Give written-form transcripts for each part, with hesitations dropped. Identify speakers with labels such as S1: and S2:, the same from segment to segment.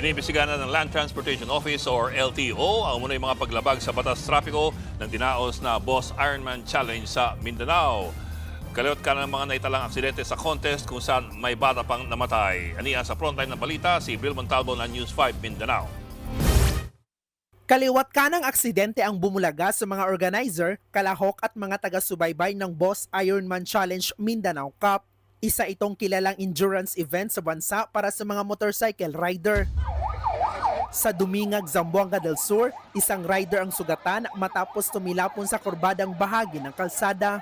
S1: Iniimbestigahan na ng Land Transportation Office or LTO ang muna mga paglabag sa batas trapiko ng dinaos na Boss Ironman Challenge sa Mindanao. Kaliwat ka ng mga naitalang aksidente sa contest kung saan may bata pang namatay. Aniya sa frontline ng balita si Bill Montalvo ng News 5 Mindanao.
S2: Kaliwat ka ng aksidente ang bumulaga sa mga organizer, kalahok at mga taga-subaybay ng Boss Ironman Challenge Mindanao Cup. Isa itong kilalang endurance event sa bansa para sa mga motorcycle rider. Sa Dumingag, Zamboanga del Sur, isang rider ang sugatan matapos tumilapon sa kurbadang bahagi ng kalsada.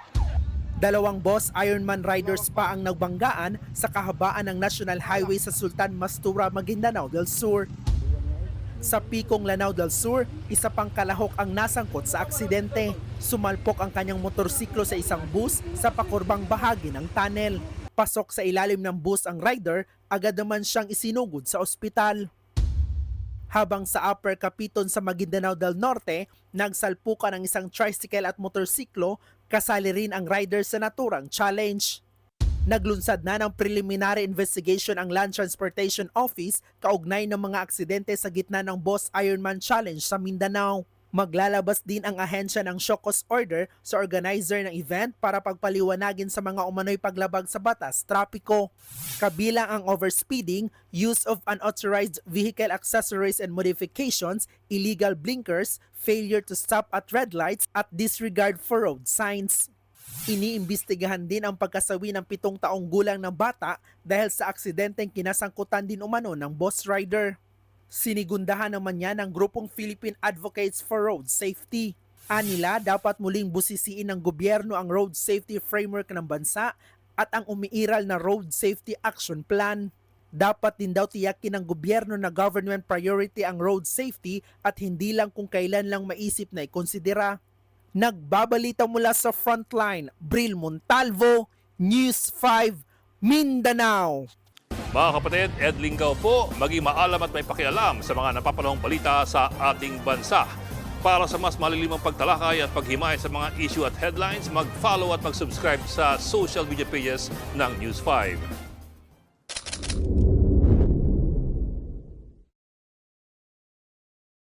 S2: Dalawang Boss Ironman riders pa ang nagbanggaan sa kahabaan ng National Highway sa Sultan Mastura, Maguindanao del Sur. Sa Picong, Lanao del Sur, isa pang kalahok ang nasangkot sa aksidente. Sumalpok ang kanyang motorsiklo sa isang bus sa pakurbang bahagi ng tunnel. Pasok sa ilalim ng bus ang rider, agad naman siyang isinugod sa ospital. Habang sa Upper Capiton sa Maguindanao del Norte, nagsalpukan ang isang tricycle at motorsiklo, kasali rin ang rider sa naturang challenge. Naglunsad na ng preliminary investigation ang Land Transportation Office kaugnay ng mga aksidente sa gitna ng Boss Ironman Challenge sa Mindanao. Maglalabas din ang ahensya ng show cause order sa organizer ng event para pagpaliwanagin sa mga umano'y paglabag sa batas trapiko. Kabilang ang overspeeding, use of unauthorized vehicle accessories and modifications, illegal blinkers, failure to stop at red lights at disregard for road signs. Iniimbestigahan din ang pagkasawi ng 7 taong gulang na bata dahil sa aksidenteng kinasangkutan din umano ng boss rider. Sinigundahan naman niya ng grupong Philippine Advocates for Road Safety. Anila, dapat muling busisiin ng gobyerno ang road safety framework ng bansa at ang umiiral na Road Safety Action Plan. Dapat din daw tiyakin ng gobyerno na government priority ang road safety at hindi lang kung kailan lang maisip na ikonsidera. Nagbabalita mula sa Frontline, Bril Montalvo, News 5, Mindanao.
S1: Mga kapatid, Ed Lingaw po, maging maalam at may pakialam sa mga napapanahong balita sa ating bansa. Para sa mas malilimang pagtalakay at paghimay sa mga issue at headlines, mag-follow at mag-subscribe sa social media pages ng News 5.